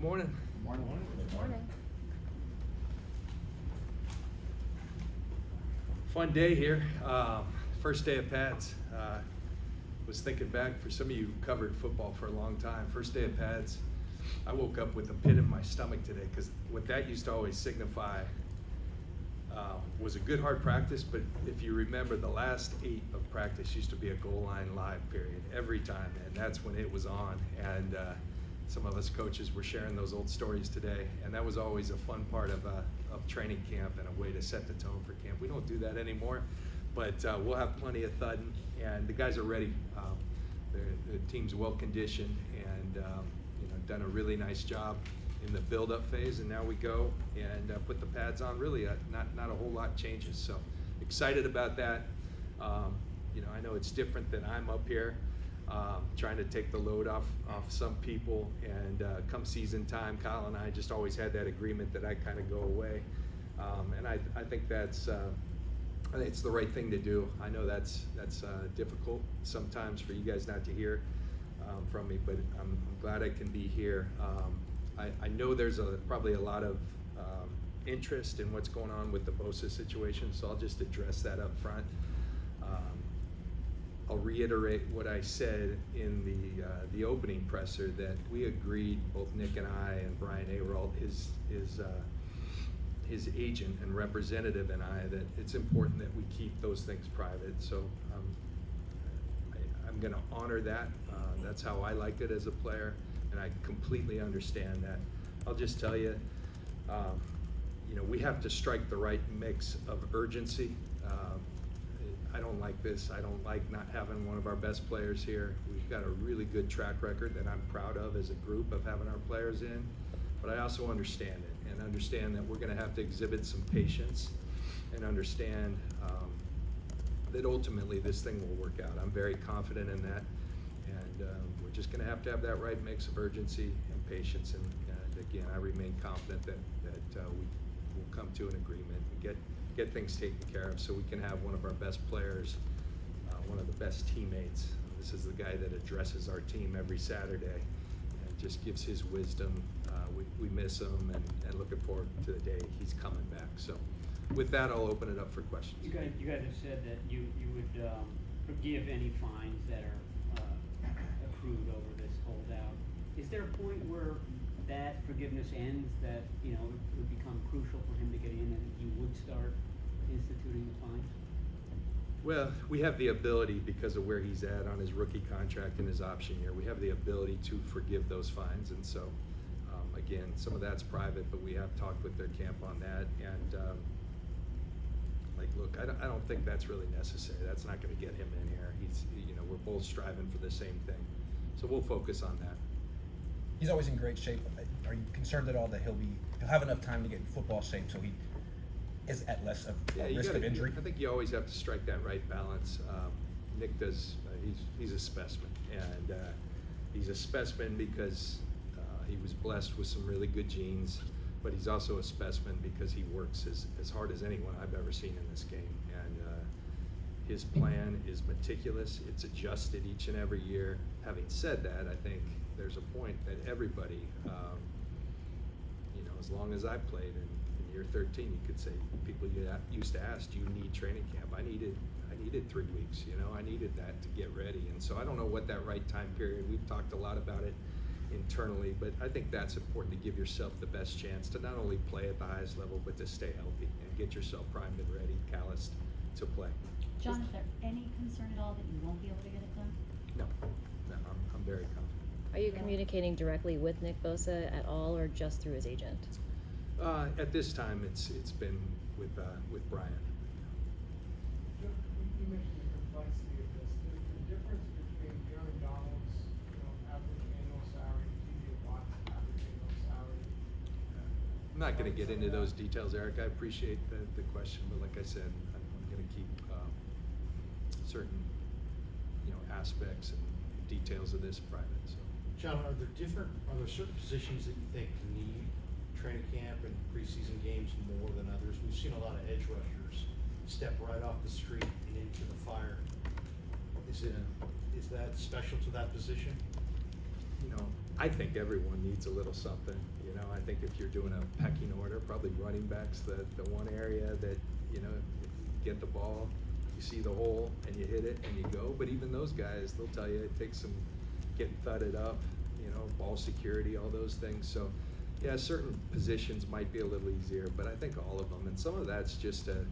morning. Good morning. Good morning. Fun day here. First day of pads. Was thinking back for some of you who covered football for a long time. First day of pads. I woke up with a pit in my stomach today because what that used to always signify was a good hard practice, but if you remember, the last 8 of practice used to be a goal line live period every time, and that's when it was on. And some of us coaches were sharing those old stories today, and that was always a fun part of training camp and a way to set the tone for camp. We don't do that anymore, but we'll have plenty of thudding, and the guys are ready. The team's well conditioned and done a really nice job in the build-up phase, and now we go and put the pads on. Really, not a whole lot changes, so excited about that. I know it's different than I'm up here trying to take the load off some people, and come season time, Kyle and I just always had that agreement that I kind of go away, and I think that's I think it's the right thing to do. I know that's difficult sometimes for you guys not to hear from me, but I'm glad I can be here. I know there's probably a lot of interest in what's going on with the Bosa situation, so I'll just address that up front. I'll reiterate what I said in the opening presser, that we agreed, both Nick and I and Brian Arold, his agent and representative and I, that it's important that we keep those things private. So I'm going to honor that. That's how I like it as a player, and I completely understand that. I'll just tell you, we have to strike the right mix of urgency. I don't like this. I don't like not having one of our best players here. We've got a really good track record that I'm proud of as a group of having our players in, but I also understand it and understand that we're going to have to exhibit some patience and understand that ultimately this thing will work out. I'm very confident in that, and we're just going to have that right mix of urgency and patience. And again, I remain confident that we will come to an agreement and get things taken care of, so we can have one of our best players, one of the best teammates. This is the guy that addresses our team every Saturday and just gives his wisdom. We miss him, and looking forward to the day he's coming back. So with that, I'll open it up for questions. You guys have said that you would forgive any fines that are accrued over this holdout. Is there a point where that forgiveness ends, that it would become crucial for him to get in and he would start instituting the fines? Well, we have the ability, because of where he's at on his rookie contract and his option year, we have the ability to forgive those fines. And so, again, some of that's private, but we have talked with their camp on that. And look, I don't think that's really necessary. That's not going to get him in here. We're both striving for the same thing. So we'll focus on that. He's always in great shape. Are you concerned at all that he'll have enough time to get in football shape so he is at less of a risk of injury? I think you always have to strike that right balance. Nick does. He's a specimen, and he's a specimen because he was blessed with some really good genes, but he's also a specimen because he works as hard as anyone I've ever seen in this game. And his plan is meticulous. It's adjusted each and every year. Having said that, I think there's a point that everybody, as long as I played in year 13, you could say, people used to ask, do you need training camp? I needed 3 weeks, I needed that to get ready. And so I don't know what that right time period, we've talked a lot about it internally, but I think that's important, to give yourself the best chance to not only play at the highest level, but to stay healthy and get yourself primed and ready, calloused to play. John, is there any concern at all that you won't be able to get it done? No, I'm very confident. Are you communicating directly with Nick Bosa at all, or just through his agent? At this time, it's been with Brian. You mentioned the complexity of this. The difference between Aaron Donald's, average annual salary and T.J. Watt's average annual salary. I'm not going to get into those details, Eric. I appreciate the question, but like I said, I'm going to keep certain aspects and details of this private. So. John, are there certain positions that you think need training camp and preseason games more than others? We've seen a lot of edge rushers step right off the street and into the fire. Is that special to that position? I think everyone needs a little something. You know, I think if you're doing a pecking order, probably running backs the one area that, you know, if you get the ball, you see the hole and you hit it and you go. But even those guys, they'll tell you it takes some getting thudded up, you know, ball security, all those things. So yeah, certain positions might be a little easier, but I think all of them. And some of that's just you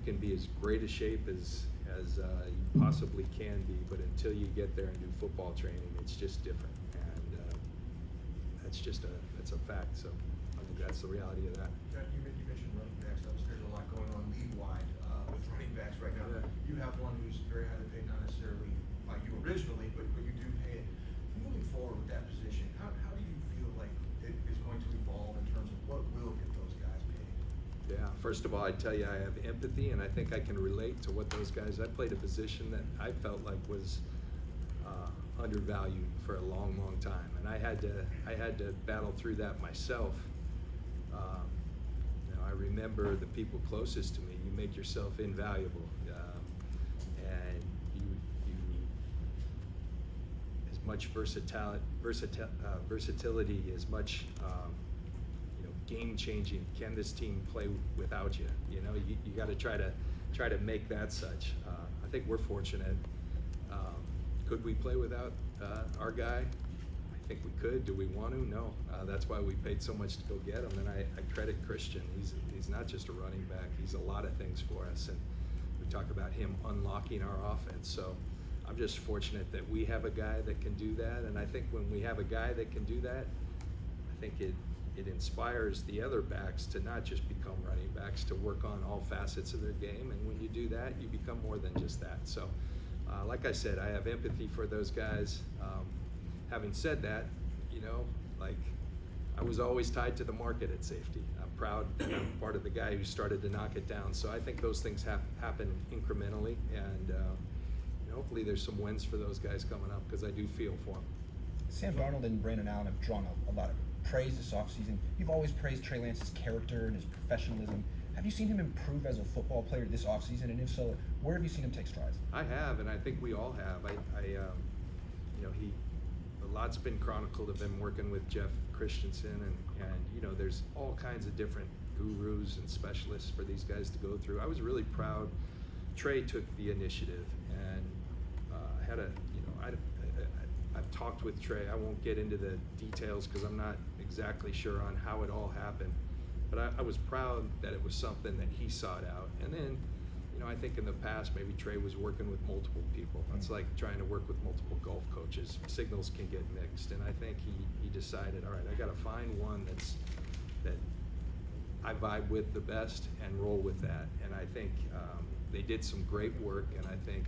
can be as great a shape as you possibly can be, but until you get there and do football training, it's just different. And that's a fact. So I think that's the reality of that. Jack, you mentioned running backs. There's a lot going on league-wide with running backs right now. Yeah. You have one who's very highly paid, not necessarily by you originally, but you do pay it. Moving forward with that position, how do you feel like it is going to evolve in terms of what will get those guys paid? Yeah, first of all, I tell you, I have empathy, and I think I can relate to what those guys. I played a position that I felt like was undervalued for a long, long time, and I had to battle through that myself. You know, I remember the people closest to me. You make yourself invaluable, and you as much versatility, as much you know, game changing. Can this team play without you? You know, you got to try to make that such. I think we're fortunate. Could we play without our guy? I think we could. Do we want to? No. That's why we paid so much to go get him. And I credit Christian. He's not just a running back. He's a lot of things for us. And we talk about him unlocking our offense. So I'm just fortunate that we have a guy that can do that. And I think when we have a guy that can do that, I think it inspires the other backs to not just become running backs, to work on all facets of their game. And when you do that, you become more than just that. So like I said, I have empathy for those guys. Having said that, you know, like, I was always tied to the market at safety. I'm proud that I'm part of the guy who started to knock it down. So I think those things happen incrementally, and you know, hopefully there's some wins for those guys coming up, because I do feel for them. Sam Darnold and Brandon Allen have drawn a lot of praise this offseason. You've always praised Trey Lance's character and his professionalism. Have you seen him improve as a football player this offseason? And if so, where have you seen him take strides? I have, and I think we all have. You know, a lot's been chronicled of him working with Jeff Christensen, and you know, there's all kinds of different gurus and specialists for these guys to go through. I was really proud. Trey took the initiative, and I had I've talked with Trey. I won't get into the details because I'm not exactly sure on how it all happened. But I was proud that it was something that he sought out. And then, you know, I think in the past maybe Trey was working with multiple people. It's like trying to work with multiple golf coaches. Signals can get mixed. And I think he decided, all right, I got to find one that I vibe with the best and roll with that. And I think they did some great work, and I think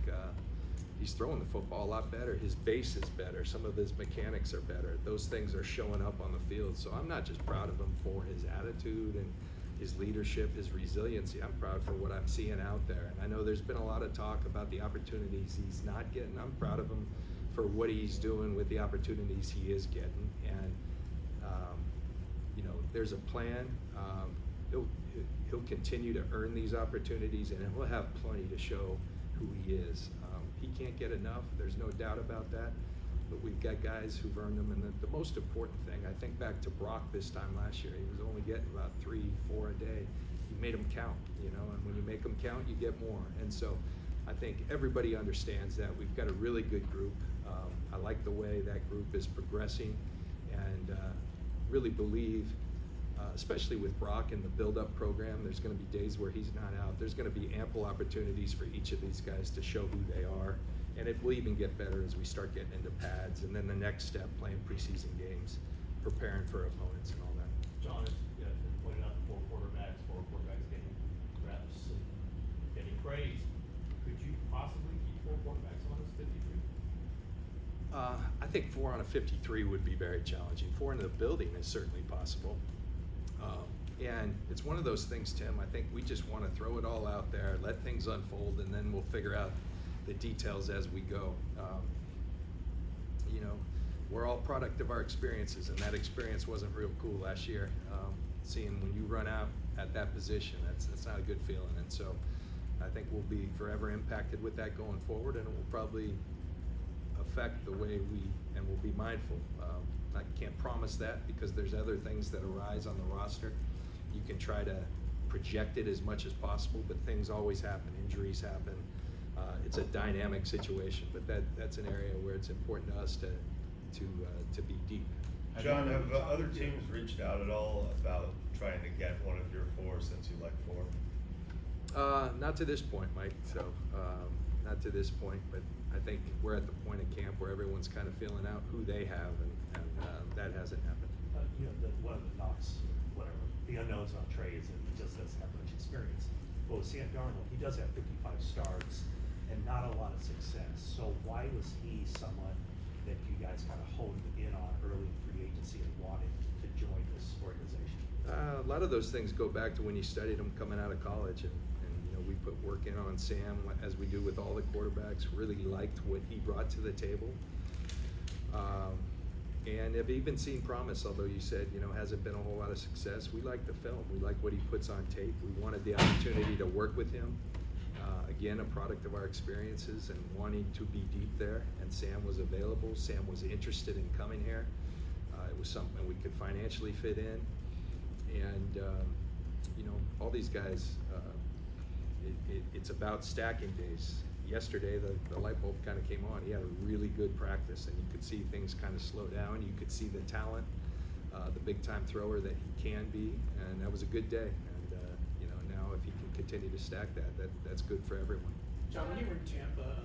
he's throwing the football a lot better. His base is better. Some of his mechanics are better. Those things are showing up on the field. So I'm not just proud of him for his attitude and his leadership, his resiliency. I'm proud for what I'm seeing out there. And I know there's been a lot of talk about the opportunities he's not getting. I'm proud of him for what he's doing with the opportunities he is getting. And, you know, there's a plan. He'll continue to earn these opportunities, and he'll have plenty to show who he is. He can't get enough, there's no doubt about that, but we've got guys who've earned them. And the most important thing, I think back to Brock this time last year, he was only getting about 3, 4 a day. You made them count, you know, and when you make them count, you get more. And so I think everybody understands that. We've got a really good group. I like the way that group is progressing, and really believe, especially with Brock and the build-up program, there's going to be days where he's not out. There's going to be ample opportunities for each of these guys to show who they are, and it will even get better as we start getting into pads, and then the next step, playing preseason games, preparing for opponents and all that. John, as you pointed out, four quarterbacks getting reps and getting praise. Could you possibly keep 4 quarterbacks on this 53? I think 4 on a 53 would be very challenging. 4 in the building is certainly possible. And it's one of those things, Tim, I think we just want to throw it all out there, let things unfold, and then we'll figure out the details as we go. You know, we're all product of our experiences, and that experience wasn't real cool last year. Seeing when you run out at that position, that's not a good feeling. And so I think we'll be forever impacted with that going forward, and it will probably affect the way and we'll be mindful. I can't promise that because there's other things that arise on the roster. You can try to project it as much as possible, but things always happen, injuries happen. It's a dynamic situation, but that's an area where it's important to us to be deep. John, have other teams reached out at all about trying to get one of your four since you like four? Not to this point, Mike, so not to this point, but I think we're at the point of camp where everyone's kind of feeling out who they have, and that hasn't happened. One of the knocks, whatever, the unknowns on Trey is that he just doesn't have much experience. But with Sam Darnold, he does have 55 starts and not a lot of success. So why was he someone that you guys kind of honed in on early in free agency and wanted to join this organization? A lot of those things go back to when you studied him coming out of college, and we put work in on Sam as we do with all the quarterbacks. Really liked what he brought to the table, and have even seen promise. Although you said hasn't been a whole lot of success, we like the film. We like what he puts on tape. We wanted the opportunity to work with him. Again, a product of our experiences and wanting to be deep there. And Sam was available. Sam was interested in coming here. It was something we could financially fit in. And, all these guys, it's about stacking days. Yesterday, the light bulb kind of came on. He had a really good practice, and you could see things kind of slow down. You could see the talent, the big-time thrower that he can be, and that was a good day. And, now if he can continue to stack that's good for everyone. John, when you were in Tampa,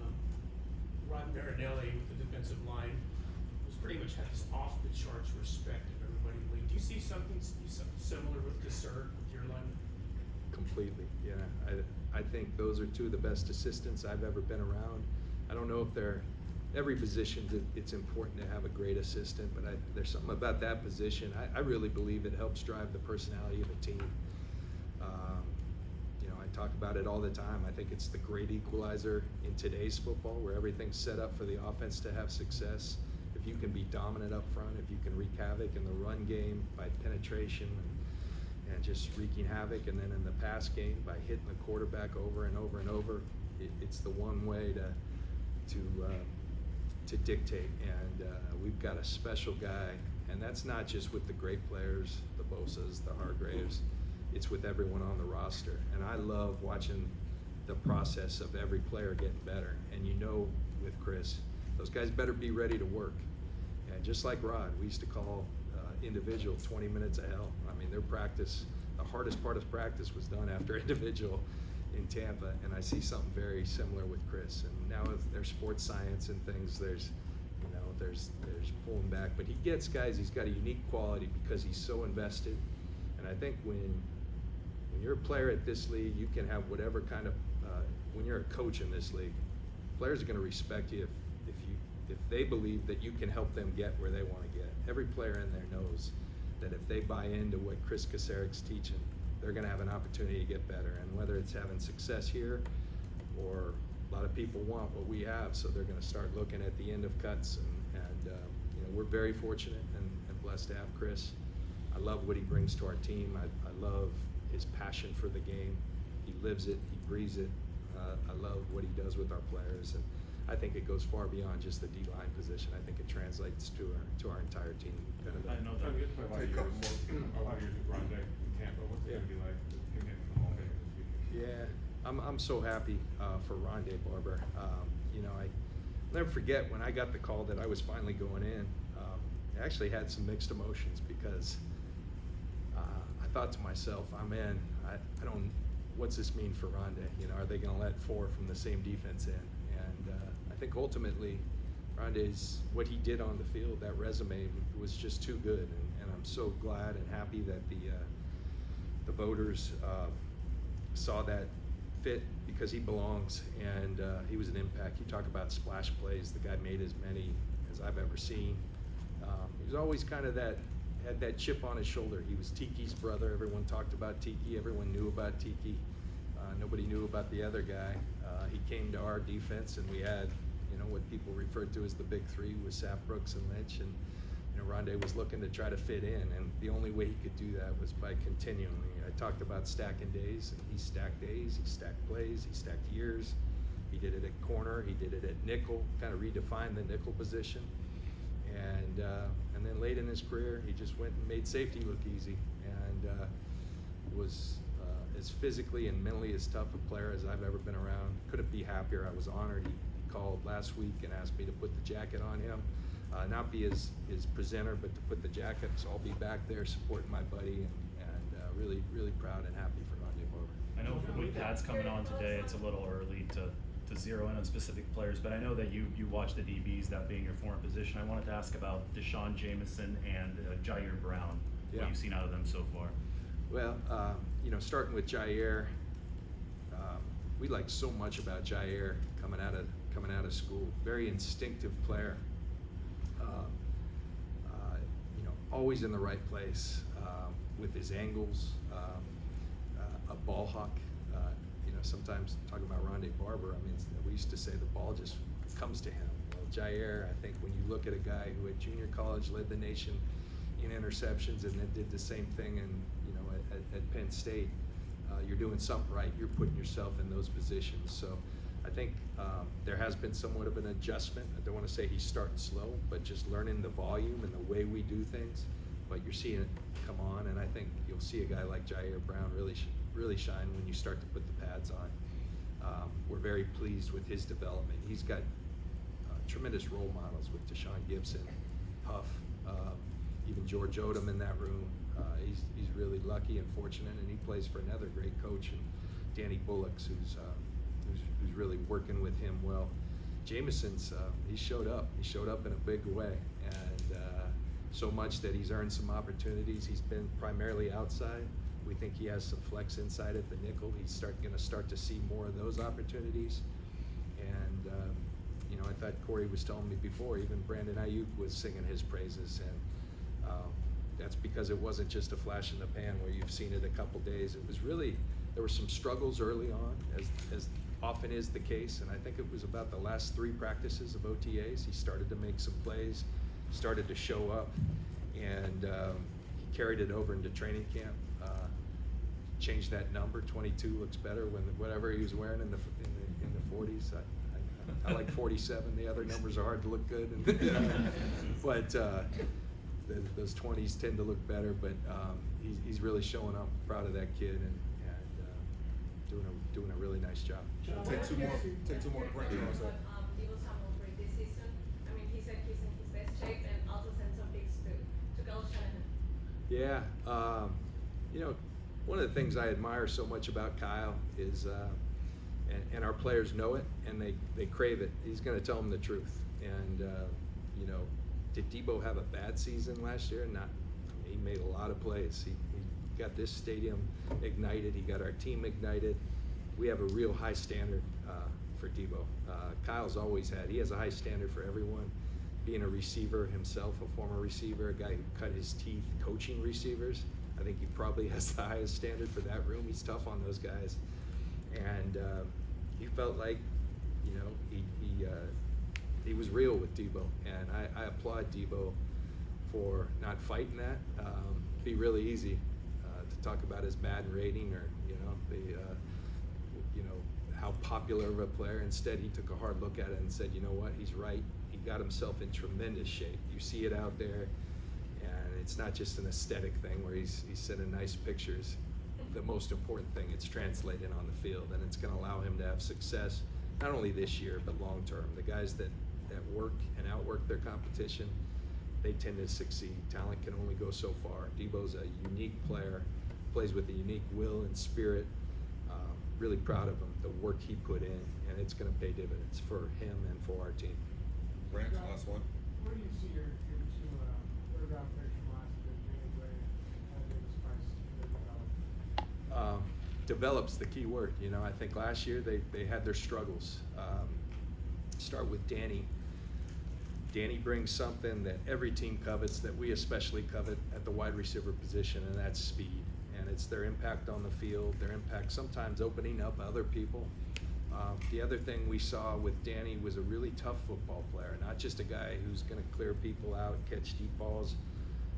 Rod Marinelli with the defensive line was pretty much had this off-the-charts respect of everybody in the league. Do you see something similar with Cassert with your line? Completely, yeah. I think those are two of the best assistants I've ever been around. I don't know if every position it's important to have a great assistant, but there's something about that position. I really believe it helps drive the personality of a team. I talk about it all the time. I think it's the great equalizer in today's football, where everything's set up for the offense to have success. If you can be dominant up front, if you can wreak havoc in the run game by penetration and just wreaking havoc, and then in the pass game by hitting the quarterback over and over and over, it's the one way to dictate. And we've got a special guy, and that's not just with the great players, the Bosas, the Hargraves. It's with everyone on the roster. And I love watching the process of every player getting better. And with Chris, those guys better be ready to work. And just like Rod, we used to call individual 20 minutes of hell. I mean, their practice, the hardest part of practice was done after individual in Tampa. And I see something very similar with Chris. And now with their sports science and things, there's pulling back. But he gets guys, he's got a unique quality because he's so invested. And I think when you're a player at this league, you can have whatever kind of, when you're a coach in this league, players are going to respect you if they believe that you can help them get where they want to get. Every player in there knows that if they buy into what Chris Kaceric's teaching, they're going to have an opportunity to get better. And whether it's having success here, or a lot of people want what we have, so they're going to start looking at the end of cuts. And we're very fortunate and blessed to have Chris. I love what he brings to our team. I love his passion for the game. He lives it, he breathes it. I love what he does with our players, and I think it goes far beyond just the D-line position. I think it translates to our entire team. I know that you played a lot of years with Ron Day in Tampa. What's it going to be like to him getting the ball back this weekend? Yeah, I'm so happy for Rondé Barber. I'll never forget when I got the call that I was finally going in. I actually had some mixed emotions because I thought to myself, I'm in. I don't. What's this mean for Rondé? Are they going to let 4 from the same defense in? And I think ultimately, Rondé's what he did on the field, that resume was just too good. And I'm so glad and happy that the voters saw that fit, because he belongs, and he was an impact. You talk about splash plays. The guy made as many as I've ever seen. He was always kind of had that chip on his shoulder. He was Tiki's brother. Everyone talked about Tiki. Everyone knew about Tiki. Nobody knew about the other guy. He came to our defense, and we had, what people referred to as the big three with Saf, Brooks, and Lynch. And Rondé was looking to try to fit in, and the only way he could do that was by continuing. I talked about stacking days, and he stacked days, he stacked plays, he stacked years. He did it at corner, he did it at nickel, kind of redefined the nickel position. And then late in his career, he just went and made safety look easy, and was as physically and mentally as tough a player as I've ever been around. Couldn't be happier. I was honored. He called last week and asked me to put the jacket on him. Not be his presenter, but to put the jacket. So I'll be back there supporting my buddy, and really, really proud and happy for Rondé Barber. I know with Pat's coming on today, it's a little early to zero in on specific players, but I know that you watch the DBs, that being your former position. I wanted to ask about Deshaun Jameson and Jair Brown, Yeah. what you've seen out of them so far. Well, starting with Jair, we like so much about Jair coming out of school. Very instinctive player. Always in the right place with his angles. A ball hawk. Sometimes talking about Rondé Barber, I mean, we used to say the ball just comes to him. Well, Jair, I think when you look at a guy who at junior college led the nation in interceptions and then did the same thing at Penn State, you're doing something right. You're putting yourself in those positions. So I think there has been somewhat of an adjustment. I don't want to say he's starting slow, but just learning the volume and the way we do things. But you're seeing it come on, and I think you'll see a guy like Jair Brown really shine when you start to put the pads on. We're very pleased with his development. He's got tremendous role models with Deshaun Gibson, Huff, even George Odom in that room. He's really lucky and fortunate, and he plays for another great coach, and Danny Bullocks, who's really working with him well. Jameson's he showed up. He showed up in a big way, and so much that he's earned some opportunities. He's been primarily outside. We think he has some flex inside at the nickel. He's going to start to see more of those opportunities. And I thought Corey was telling me before, even Brandon Ayuk was singing his praises, and that's because it wasn't just a flash in the pan where you've seen it a couple days. It was really, there were some struggles early on, as often is the case, and I think it was about the last 3 practices of OTAs. He started to make some plays, started to show up, and he carried it over into training camp. Changed that number. 22 looks better when whatever he was wearing in the 40s. I like 47. The other numbers are hard to look good, but those 20s tend to look better. But he's really showing up. Proud of that kid, and doing a really nice job. Take two more. Brent, Debo Samuel for this season. I mean, he said he's in his best shape, and also sent some pics to Kyle Shanahan. Yeah, one of the things I admire so much about Kyle is, and our players know it, and they crave it. He's going to tell them the truth. And did Debo have a bad season last year? Not. He made a lot of plays. He got this stadium ignited. He got our team ignited. We have a real high standard for Debo. Kyle's always had. He has a high standard for everyone. Being a receiver himself, a former receiver, a guy who cut his teeth coaching receivers, I think he probably has the highest standard for that room. He's tough on those guys, and he felt like, he was real with Debo, and I applaud Debo for not fighting that. It'd be really easy to talk about his Madden rating or how popular of a player. Instead, he took a hard look at it and said, you know what, he's right. He got himself in tremendous shape. You see it out there, and it's not just an aesthetic thing where he's sending nice pictures. The most important thing, it's translated on the field, and it's going to allow him to have success, not only this year, but long term. The guys that work and outwork their competition, they tend to succeed. Talent can only go so far. Debo's a unique player, plays with a unique will and spirit. Really proud of him, the work he put in, and it's going to pay dividends for him and for our team. Brent, last one. Where do you see your 2 third-round picks from last year, Jimmy Gray and Davis Price, Develops the key word. I think last year they had their struggles. Start with Danny. Danny brings something that every team covets, that we especially covet at the wide receiver position, and that's speed. And it's their impact on the field, their impact sometimes opening up other people. The other thing we saw with Danny was a really tough football player, not just a guy who's going to clear people out, catch deep balls.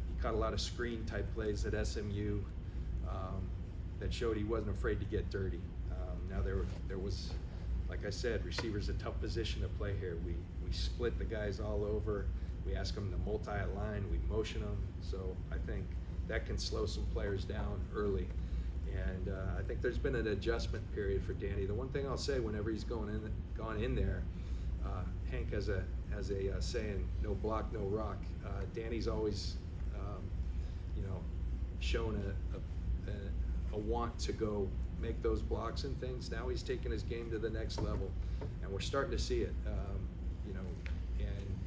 He caught a lot of screen type plays at SMU that showed he wasn't afraid to get dirty. Now there was, like I said, receiver's a tough position to play here. We split the guys all over. We ask them to multi-align, we motion them. So I think that can slow some players down early. And I think there's been an adjustment period for Danny. The one thing I'll say, whenever he's gone in there, Hank has a saying, no block, no rock. Danny's always, shown a want to go make those blocks and things. Now he's taking his game to the next level, and we're starting to see it. And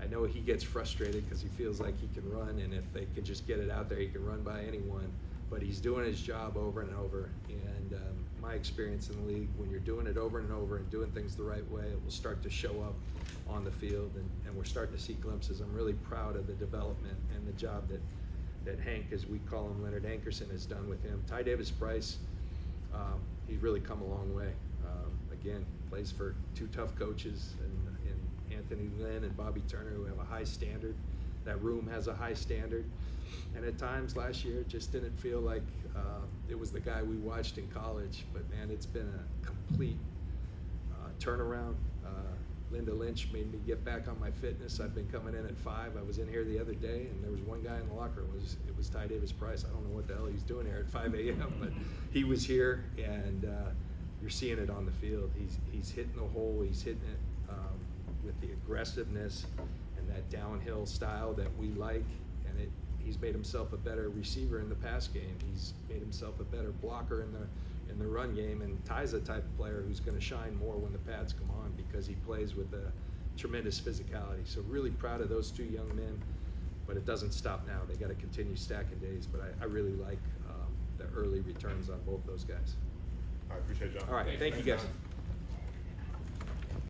I know he gets frustrated because he feels like he can run, and if they can just get it out there, he can run by anyone. But he's doing his job over and over. And my experience in the league, when you're doing it over and over and doing things the right way, it will start to show up on the field, and we're starting to see glimpses. I'm really proud of the development and the job that Hank, as we call him, Leonard Ankerson, has done with him. Ty Davis-Price, he's really come a long way. Again, plays for two tough coaches, and Anthony Lynn and Bobby Turner, who have a high standard. That room has a high standard. And at times last year, it just didn't feel like it was the guy we watched in college. But man, it's been a complete turnaround. Linda Lynch made me get back on my fitness. I've been coming in at 5. I was in here the other day, and there was one guy in the locker. It was Ty Davis-Price. I don't know what the hell he's doing here at 5 a.m., but he was here, and you're seeing it on the field. He's hitting the hole. He's hitting it with the aggressiveness and that downhill style that we like, and he's made himself a better receiver in the pass game. He's made himself a better blocker in the run game, and Ty's the type of player who's going to shine more when the pads come on because he plays with a tremendous physicality. So really proud of those two young men, but it doesn't stop now. They got to continue stacking days, but I really like the early returns on both those guys. I appreciate it, John. All right, thank you guys.